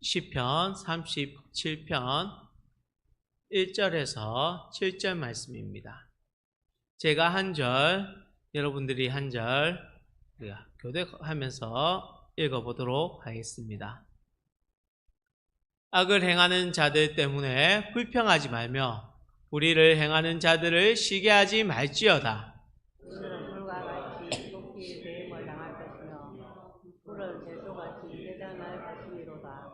시편 37편 1절에서 7절 말씀입니다. 제가 한 절, 여러분들이 한 절 교대하면서 읽어보도록 하겠습니다. 악을 행하는 자들 때문에 불평하지 말며 불의를 행하는 자들을 시기하지 말지어다. 그들은 불과 같이 토끼의 배임을 당할 것이며 불은 제소같이 대장할 것이로다.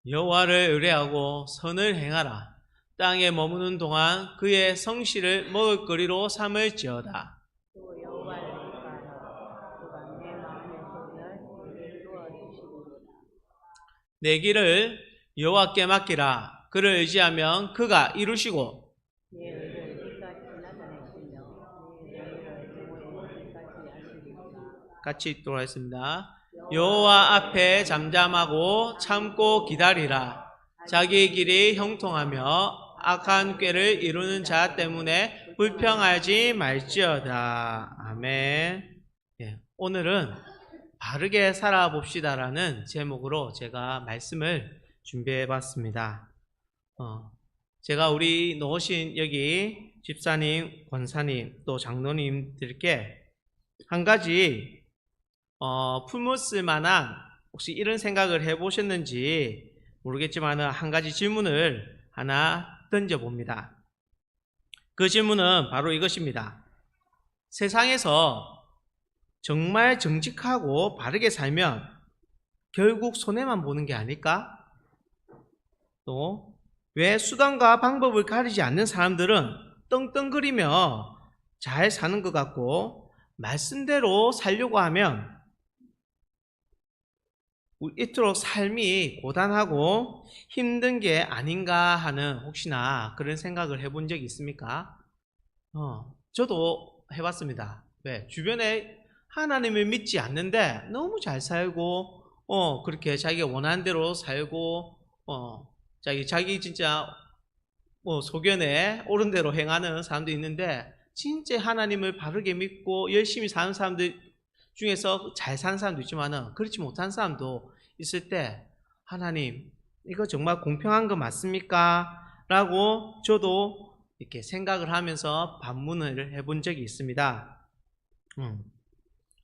여호와를 의뢰하고 선을 행하라. 땅에 머무는 동안 그의 성실을 먹을거리로 삼을지어다. 또 여호와를 기뻐하라. 그가 내 마음의 소원을 내게 이루어 주시리로다. 내 길을 여호와께 맡기라. 그를 의지하면 그가 이루시고 내 의를 빛같이 나타내시며 내 장애를 영원히 빛같이 하시리로다. 같이 읽도록 하겠습니다. 여호와 앞에 잠잠하고 참고 기다리라. 자기의 길이 형통하며 악한 꾀를 이루는 자 때문에 불평하지 말지어다. 아멘. 오늘은 바르게 살아봅시다라는 제목으로 제가 말씀을 준비해봤습니다. 제가 우리 놓으신 여기 집사님, 권사님, 또 장로님들께 한 가지 품었을 만한 혹시 이런 생각을 해보셨는지 모르겠지만 한 가지 질문을 하나 던져봅니다. 그 질문은 바로 이것입니다. 세상에서 정말 정직하고 바르게 살면 결국 손해만 보는 게 아닐까? 또 왜 수단과 방법을 가리지 않는 사람들은 떵떵거리며 잘 사는 것 같고 말씀대로 살려고 하면 이토록 삶이 고단하고 힘든 게 아닌가 하는 혹시나 그런 생각을 해본 적이 있습니까? 저도 해봤습니다. 왜? 주변에 하나님을 믿지 않는데 너무 잘 살고 그렇게 자기가 원하는 대로 살고 자기 진짜 소견에 옳은 대로 행하는 사람도 있는데 진짜 하나님을 바르게 믿고 열심히 사는 사람들 중에서 잘 사는 사람도 있지만 그렇지 못한 사람도 있을 때 하나님 이거 정말 공평한 거 맞습니까? 라고 저도 이렇게 생각을 하면서 반문을 해본 적이 있습니다.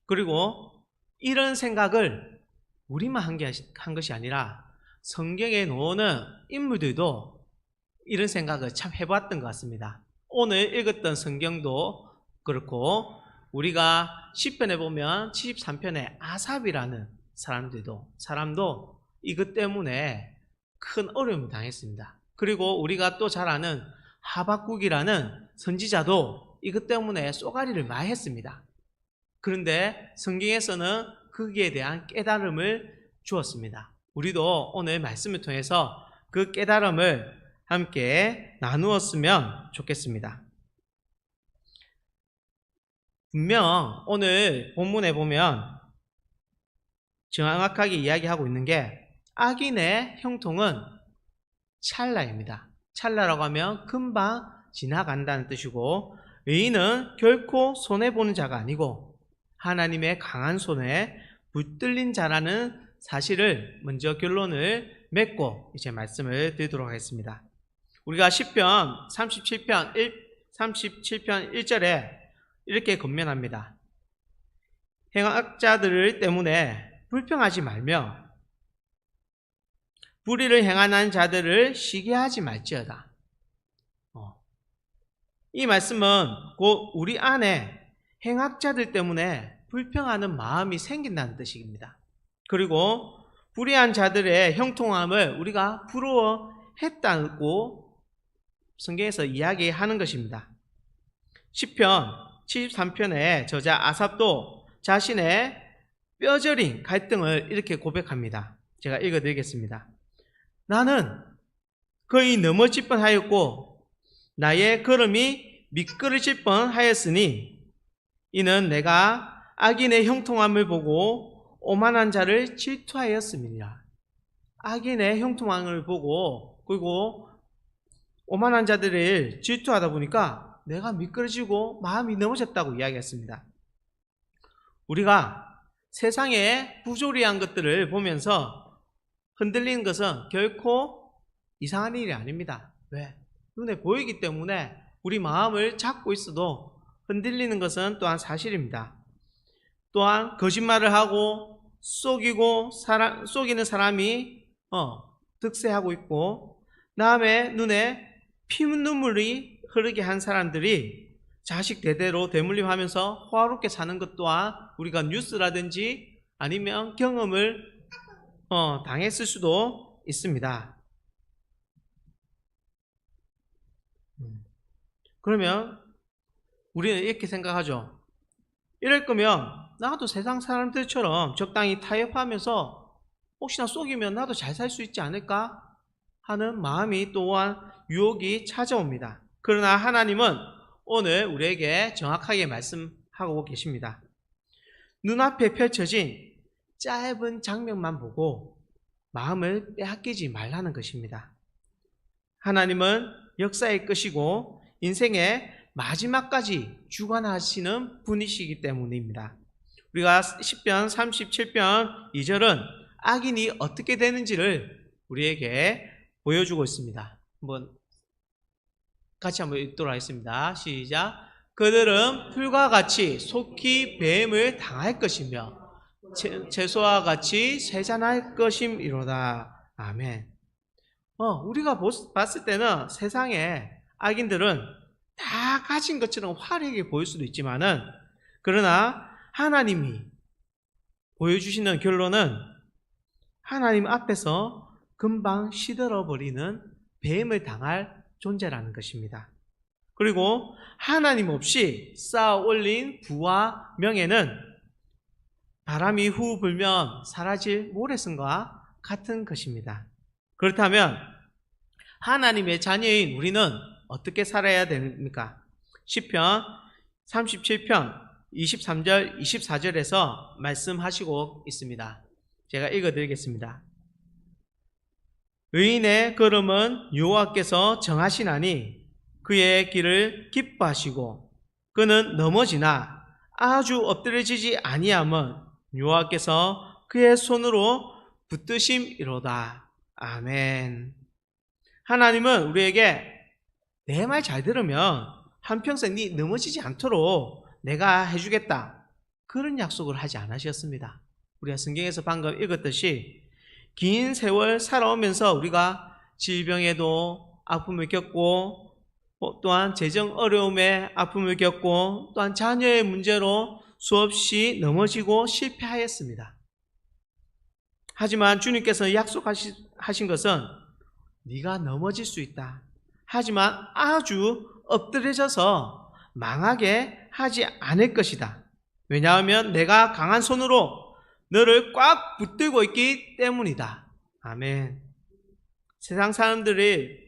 그리고 이런 생각을 우리만 한 것이 아니라 성경에 나오는 인물들도 이런 생각을 참 해봤던 것 같습니다. 오늘 읽었던 성경도 그렇고 우리가 시편에 보면 73편에 아삽이라는 사람도 이것 때문에 큰 어려움을 당했습니다. 그리고 우리가 또 잘 아는 하박국이라는 선지자도 이것 때문에 쏘가리를 많이 했습니다. 그런데 성경에서는 거기에 대한 깨달음을 주었습니다. 우리도 오늘 말씀을 통해서 그 깨달음을 함께 나누었으면 좋겠습니다. 분명 오늘 본문에 보면 정확하게 이야기하고 있는 게 악인의 형통은 찰나입니다. 찰나라고 하면 금방 지나간다는 뜻이고 의인은 결코 손해보는 자가 아니고 하나님의 강한 손에 붙들린 자라는 사실을 먼저 결론을 맺고 이제 말씀을 드리도록 하겠습니다. 우리가 시편 37편 1절에 이렇게 권면합니다. 행악자들 때문에 불평하지 말며 불의를 행하는 자들을 시기하지 말지어다. 이 말씀은 곧 우리 안에 행악자들 때문에 불평하는 마음이 생긴다는 뜻입니다. 그리고 불의한 자들의 형통함을 우리가 부러워했다고 성경에서 이야기하는 것입니다. 시편 73편의 저자 아삽도 자신의 뼈저린 갈등을 이렇게 고백합니다. 제가 읽어드리겠습니다. 나는 거의 넘어질 뻔하였고 나의 걸음이 미끄러질 뻔하였으니 이는 내가 악인의 형통함을 보고 오만한 자를 질투하였음이니라. 악인의 형통함을 보고 그리고 오만한 자들을 질투하다 보니까 내가 미끄러지고 마음이 넘어졌다고 이야기했습니다. 우리가 세상의 부조리한 것들을 보면서 흔들리는 것은 결코 이상한 일이 아닙니다. 왜? 눈에 보이기 때문에 우리 마음을 잡고 있어도 흔들리는 것은 또한 사실입니다. 또한 거짓말을 하고 속이는 사람이 득세하고 있고, 남의 눈에 피눈물이 흐르게 한 사람들이 자식 대대로 대물림하면서 호화롭게 사는 것 또한 우리가 뉴스라든지 아니면 경험을 당했을 수도 있습니다. 그러면 우리는 이렇게 생각하죠. 이럴 거면 나도 세상 사람들처럼 적당히 타협하면서 혹시나 속이면 나도 잘 살 수 있지 않을까 하는 마음이 또한 유혹이 찾아옵니다. 그러나 하나님은 오늘 우리에게 정확하게 말씀하고 계십니다. 눈앞에 펼쳐진 짧은 장면만 보고 마음을 빼앗기지 말라는 것입니다. 하나님은 역사의 끝이고 인생의 마지막까지 주관하시는 분이시기 때문입니다. 우리가 시편 37편 2절은 악인이 어떻게 되는지를 우리에게 보여주고 있습니다. 같이 한번 읽도록 하겠습니다. 시작. 그들은 풀과 같이 속히 뱀을 당할 것이며 채소와 같이 세잔할 것임이로다. 아멘. 우리가 봤을 때는 세상에 악인들은 다 가진 것처럼 화려하게 보일 수도 있지만은, 그러나 하나님이 보여주시는 결론은 하나님 앞에서 금방 시들어버리는 뱀을 당할 존재라는 것입니다. 그리고 하나님 없이 쌓아 올린 부와 명예는 바람이 후 불면 사라질 모래성과 같은 것입니다. 그렇다면 하나님의 자녀인 우리는 어떻게 살아야 됩니까? 시편 37편 23절 24절에서 말씀하시고 있습니다. 제가 읽어드리겠습니다. 의인의 걸음은 여호와께서 정하시나니 그의 길을 기뻐하시고 그는 넘어지나 아주 엎드려지지 아니함은 여호와께서 그의 손으로 붙드심이로다. 아멘. 하나님은 우리에게 내 말 잘 들으면 한평생 네 넘어지지 않도록 내가 해주겠다, 그런 약속을 하지 않으셨습니다. 우리가 성경에서 방금 읽었듯이 긴 세월 살아오면서 우리가 질병에도 아픔을 겪고, 또한 재정 어려움에 아픔을 겪고, 또한 자녀의 문제로 수없이 넘어지고 실패하였습니다. 하지만 주님께서 약속하신 것은 네가 넘어질 수 있다, 하지만 아주 엎드려져서 망하게 하지 않을 것이다. 왜냐하면 내가 강한 손으로 너를 꽉 붙들고 있기 때문이다. 아멘. 세상 사람들은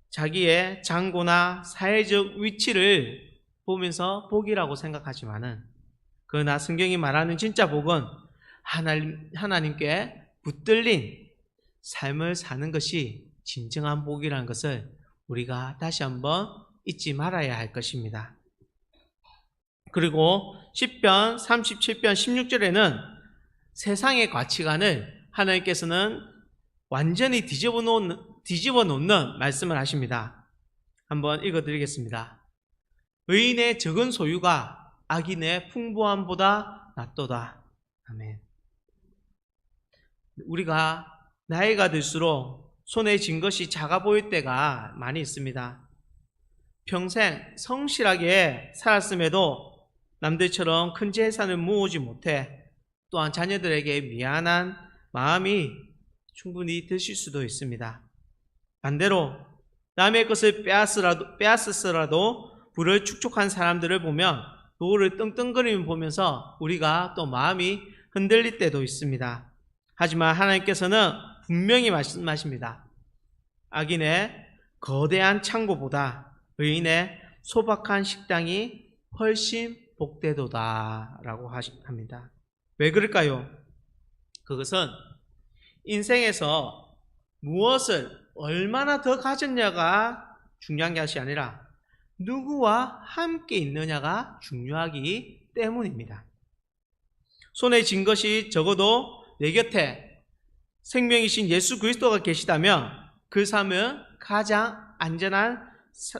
자기의 장고나 사회적 위치를 보면서 복이라고 생각하지만은, 그러나 성경이 말하는 진짜 복은 하나님께 붙들린 삶을 사는 것이 진정한 복이라는 것을 우리가 다시 한번 잊지 말아야 할 것입니다. 그리고 시편 37편 16절에는 세상의 가치관을 하나님께서는 완전히 뒤집어 놓는 말씀을 하십니다. 한번 읽어드리겠습니다. 의인의 적은 소유가 악인의 풍부함보다 낫도다. 아멘. 우리가 나이가 들수록 손에 쥔 것이 작아 보일 때가 많이 있습니다. 평생 성실하게 살았음에도 남들처럼 큰 재산을 모으지 못해 또한 자녀들에게 미안한 마음이 충분히 드실 수도 있습니다. 반대로 남의 것을 빼앗았으라도 부를 축적한 사람들을 보면 노를 떵떵거리며 보면서 우리가 또 마음이 흔들릴 때도 있습니다. 하지만 하나님께서는 분명히 말씀하십니다. 악인의 거대한 창고보다 의인의 소박한 식당이 훨씬 복되도다 라고 합니다. 왜 그럴까요? 그것은 인생에서 무엇을 얼마나 더 가졌냐가 중요한 것이 아니라 누구와 함께 있느냐가 중요하기 때문입니다. 손에 쥔 것이 적어도 내 곁에 생명이신 예수 그리스도가 계시다면 그 삶은 가장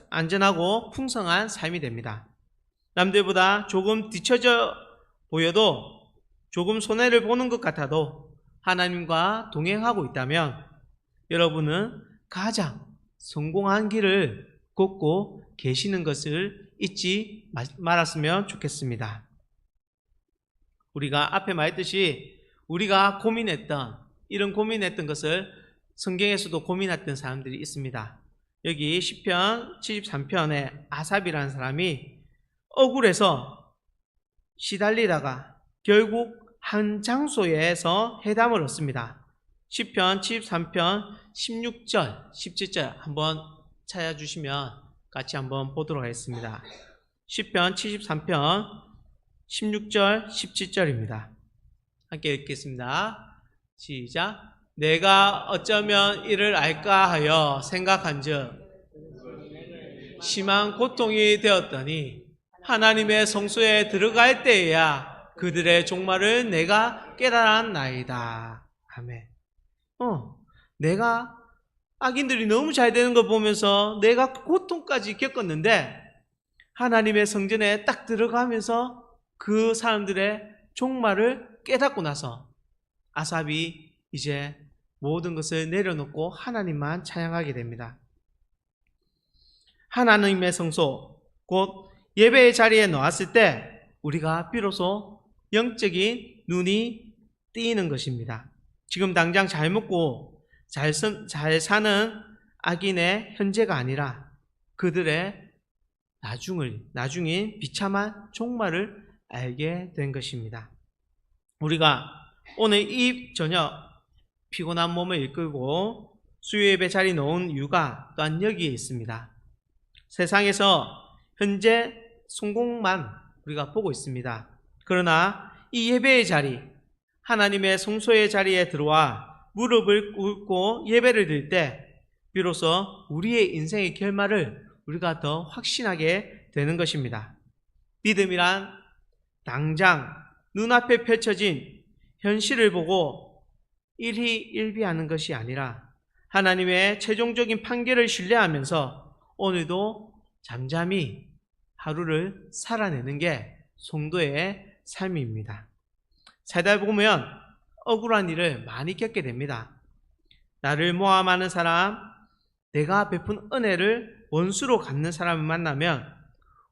안전하고 풍성한 삶이 됩니다. 남들보다 조금 뒤처져 보여도 조금 손해를 보는 것 같아도 하나님과 동행하고 있다면 여러분은 가장 성공한 길을 걷고 계시는 것을 잊지 말았으면 좋겠습니다. 우리가 앞에 말했듯이 우리가 이런 고민했던 것을 성경에서도 고민했던 사람들이 있습니다. 여기 시편 73편에 아삽이라는 사람이 억울해서 시달리다가 결국 한 장소에서 해담을 얻습니다. 시편 73편 16절, 17절 한번 찾아주시면 같이 한번 보도록 하겠습니다. 시편 73편 16절, 17절입니다. 함께 읽겠습니다. 시작. 내가 어쩌면 이를 알까 하여 생각한즉 심한 고통이 되었더니 하나님의 성소에 들어갈 때에야 그들의 종말을 내가 깨달았나이다. 아멘. 내가 악인들이 너무 잘 되는 걸 보면서 내가 고통까지 겪었는데 하나님의 성전에 딱 들어가면서 그 사람들의 종말을 깨닫고 나서 아삽이 이제 모든 것을 내려놓고 하나님만 찬양하게 됩니다. 하나님의 성소, 곧 예배의 자리에 놓았을 때 우리가 비로소 영적인 눈이 띄는 것입니다. 지금 당장 잘 먹고 잘 사는 악인의 현재가 아니라 그들의 나중인 비참한 종말을 알게 된 것입니다. 우리가 오늘 이 저녁 피곤한 몸을 이끌고 수요예배 자리에 놓은 이유가 또한 여기에 있습니다. 세상에서 현재 성공만 우리가 보고 있습니다. 그러나 이 예배의 자리, 하나님의 성소의 자리에 들어와 무릎을 꿇고 예배를 드릴 때 비로소 우리의 인생의 결말을 우리가 더 확신하게 되는 것입니다. 믿음이란 당장 눈앞에 펼쳐진 현실을 보고 일희일비하는 것이 아니라 하나님의 최종적인 판결을 신뢰하면서 오늘도 잠잠히 하루를 살아내는 게 성도의 삶입니다. 살다 보면 억울한 일을 많이 겪게 됩니다. 나를 모함하는 사람, 내가 베푼 은혜를 원수로 갚는 사람을 만나면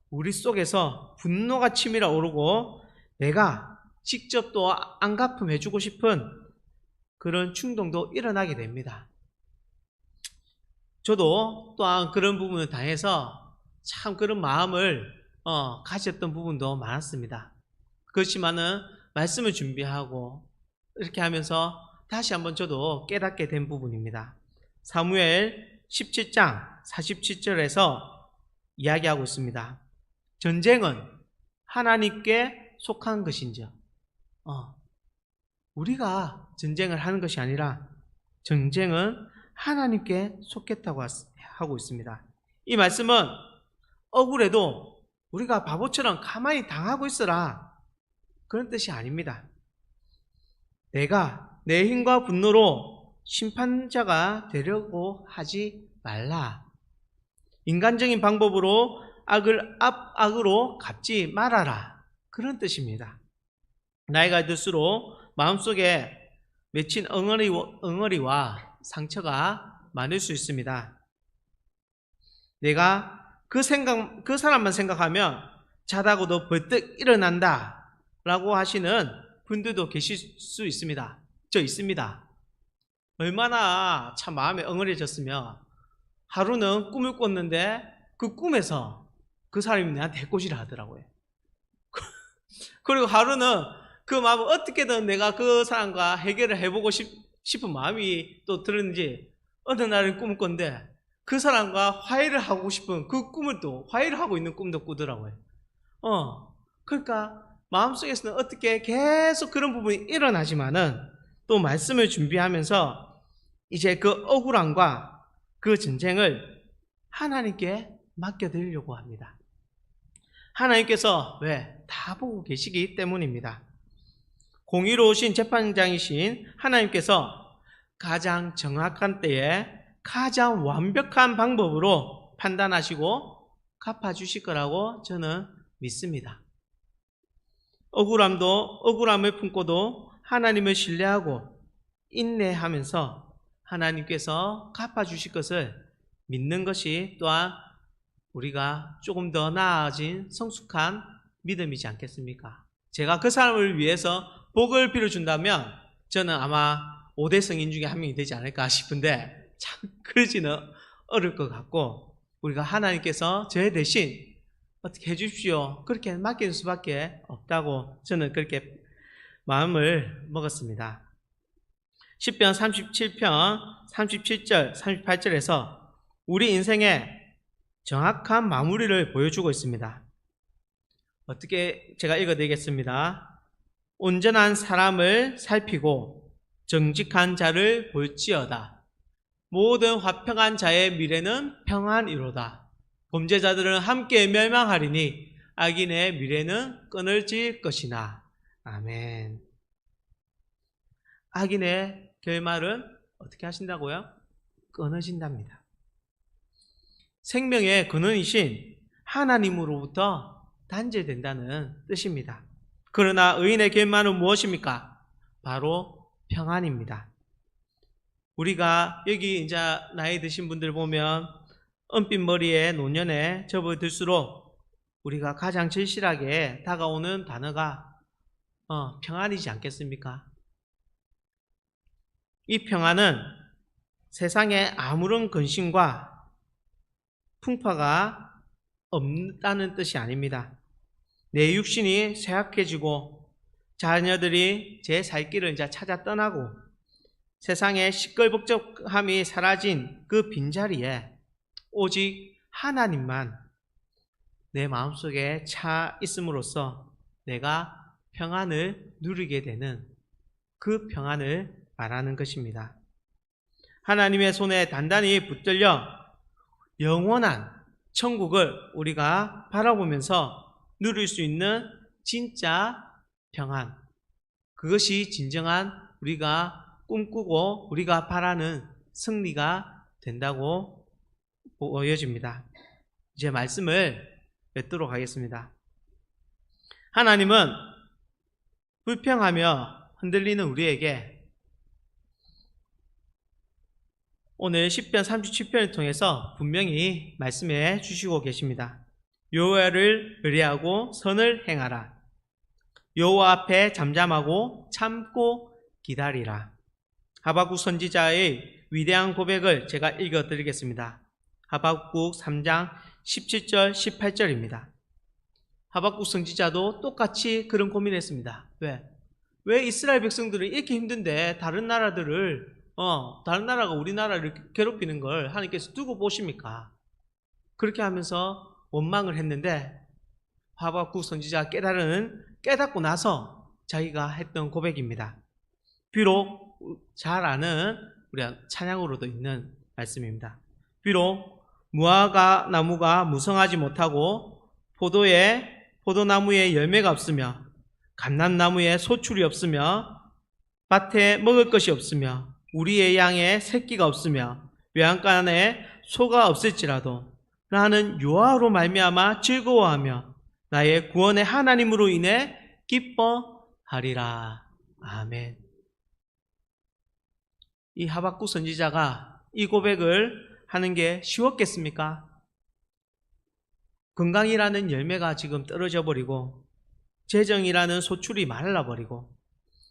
우리 속에서 분노가 치밀어 오르고 내가 직접 또 안 갚음해주고 싶은 그런 충동도 일어나게 됩니다. 저도 또한 그런 부분을 당해서 참 그런 마음을 가졌던 부분도 많았습니다. 그렇지만은 말씀을 준비하고 이렇게 하면서 다시 한번 저도 깨닫게 된 부분입니다. 사무엘 17장 47절에서 이야기하고 있습니다. 전쟁은 하나님께 속한 것인지 우리가 전쟁을 하는 것이 아니라 전쟁은 하나님께 속했다고 하고 있습니다. 이 말씀은 억울해도 우리가 바보처럼 가만히 당하고 있어라 그런 뜻이 아닙니다. 내가 내 힘과 분노로 심판자가 되려고 하지 말라. 인간적인 방법으로 악을 악으로 갚지 말아라. 그런 뜻입니다. 나이가 들수록 마음속에 맺힌 엉어리와 상처가 많을 수 있습니다. 내가 그 사람만 생각하면 자다고도 벌떡 일어난다 라고 하시는 분들도 계실 수 있습니다. 저 있습니다. 얼마나 참 마음에 엉어려졌으면 하루는 꿈을 꿨는데 그 꿈에서 그 사람이 나한테 해코지를 하더라고요. 그리고 하루는 그 마음을 어떻게든 내가 그 사람과 해결을 해보고 싶은 마음이 또 들었는지 어느 날은 꿈을 꿨는데 그 사람과 화해를 하고 싶은 그 꿈을 또 화해를 하고 있는 꿈도 꾸더라고요. 그러니까 마음속에서는 어떻게 계속 그런 부분이 일어나지만은 또 말씀을 준비하면서 이제 그 억울함과 그 전쟁을 하나님께 맡겨드리려고 합니다. 하나님께서 왜? 다 보고 계시기 때문입니다. 공의로우신 재판장이신 하나님께서 가장 정확한 때에 가장 완벽한 방법으로 판단하시고 갚아주실 거라고 저는 믿습니다. 억울함을 품고도 하나님을 신뢰하고 인내하면서 하나님께서 갚아주실 것을 믿는 것이 또한 우리가 조금 더 나아진 성숙한 믿음이지 않겠습니까? 제가 그 사람을 위해서 복을 빌어준다면 저는 아마 5대 성인 중에 한 명이 되지 않을까 싶은데 참 그러지는 어려울 것 같고 우리가 하나님께서 저 대신 어떻게 해주십시오. 그렇게 맡길 수밖에 없다고 저는 그렇게 마음을 먹었습니다. 시편 37편 37절 38절에서 우리 인생의 정확한 마무리를 보여주고 있습니다. 어떻게 제가 읽어드리겠습니다. 온전한 사람을 살피고 정직한 자를 볼지어다. 모든 화평한 자의 미래는 평안이로다. 범죄자들은 함께 멸망하리니 악인의 미래는 끊어질 것이나. 아멘. 악인의 결말은 어떻게 하신다고요? 끊어진답니다. 생명의 근원이신 하나님으로부터 단절된다는 뜻입니다. 그러나 의인의 결말은 무엇입니까? 바로 평안입니다. 우리가 여기 이제 나이 드신 분들 보면 은빛 머리에 노년에 접어들수록 우리가 가장 절실하게 다가오는 단어가 평안이지 않겠습니까? 이 평안은 세상에 아무런 근심과 풍파가 없다는 뜻이 아닙니다. 내 육신이 쇠약해지고 자녀들이 제 살 길을 이제 찾아 떠나고 세상의 시끌벅적함이 사라진 그 빈자리에 오직 하나님만 내 마음속에 차 있음으로써 내가 평안을 누리게 되는 그 평안을 말하는 것입니다. 하나님의 손에 단단히 붙들려 영원한 천국을 우리가 바라보면서 누릴 수 있는 진짜 평안, 그것이 진정한 우리가 꿈꾸고 우리가 바라는 승리가 된다고 보여집니다. 이제 말씀을 맺도록 하겠습니다. 하나님은 불평하며 흔들리는 우리에게 오늘 시편 37편을 통해서 분명히 말씀해 주시고 계십니다. 여호와를 의뢰하고 선을 행하라. 여호와 앞에 잠잠하고 참고 기다리라. 하박국 선지자의 위대한 고백을 제가 읽어드리겠습니다. 하박국 3장 17절 18절입니다. 하박국 선지자도 똑같이 그런 고민을 했습니다. 왜 이스라엘 백성들은 이렇게 힘든데 다른 나라가 우리나라를 괴롭히는 걸 하나님께서 두고 보십니까? 그렇게 하면서 원망을 했는데 하박국 선지자가 깨닫고 나서 자기가 했던 고백입니다. 비록 잘 아는 우리 찬양으로도 있는 말씀입니다. 비록 무화과 나무가 무성하지 못하고 포도나무에 열매가 없으며 감람나무에 소출이 없으며 밭에 먹을 것이 없으며 우리의 양에 새끼가 없으며 외양간에 소가 없을지라도 나는 여호와로 말미암아 즐거워하며 나의 구원의 하나님으로 인해 기뻐하리라. 아멘. 이 하박국 선지자가 이 고백을 하는 게 쉬웠겠습니까? 건강이라는 열매가 지금 떨어져 버리고 재정이라는 소출이 말라버리고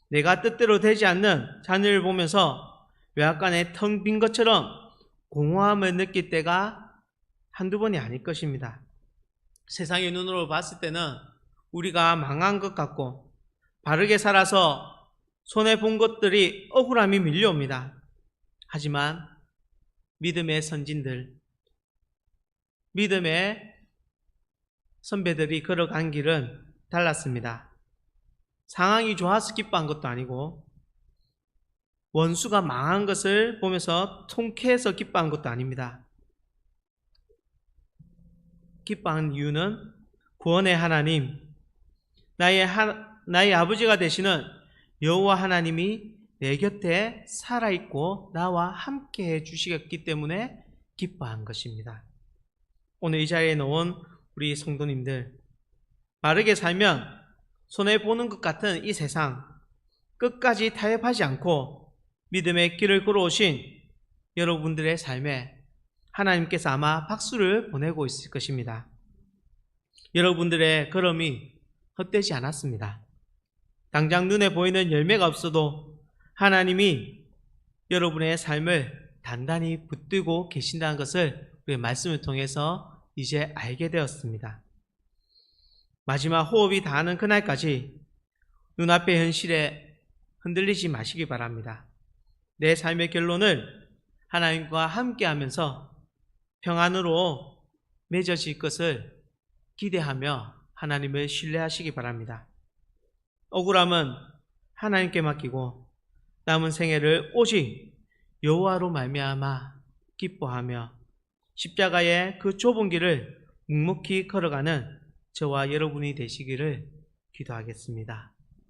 내가 뜻대로 되지 않는 자녀를 보면서 외양간에 텅 빈 것처럼 공허함을 느낄 때가 한두 번이 아닐 것입니다. 세상의 눈으로 봤을 때는 우리가 망한 것 같고 바르게 살아서 손해본 것들이 억울함이 밀려옵니다. 하지만 믿음의 선진들, 믿음의 선배들이 걸어간 길은 달랐습니다. 상황이 좋아서 기뻐한 것도 아니고 원수가 망한 것을 보면서 통쾌해서 기뻐한 것도 아닙니다. 기뻐한 이유는 구원의 하나님, 나의 아버지가 되시는 여호와 하나님이 내 곁에 살아있고 나와 함께 해주시겠기 때문에 기뻐한 것입니다. 오늘 이 자리에 놓은 우리 성도님들, 바르게 살면 손해보는 것 같은 이 세상 끝까지 타협하지 않고 믿음의 길을 걸어오신 여러분들의 삶에 하나님께서 아마 박수를 보내고 있을 것입니다. 여러분들의 걸음이 헛되지 않았습니다. 당장 눈에 보이는 열매가 없어도 하나님이 여러분의 삶을 단단히 붙들고 계신다는 것을 우리의 말씀을 통해서 이제 알게 되었습니다. 마지막 호흡이 닿는 그날까지 눈앞의 현실에 흔들리지 마시기 바랍니다. 내 삶의 결론을 하나님과 함께하면서 평안으로 맺어질 것을 기대하며 하나님을 신뢰하시기 바랍니다. 억울함은 하나님께 맡기고 남은 생애를 오직 여호와로 말미암아 기뻐하며 십자가의 그 좁은 길을 묵묵히 걸어가는 저와 여러분이 되시기를 기도하겠습니다.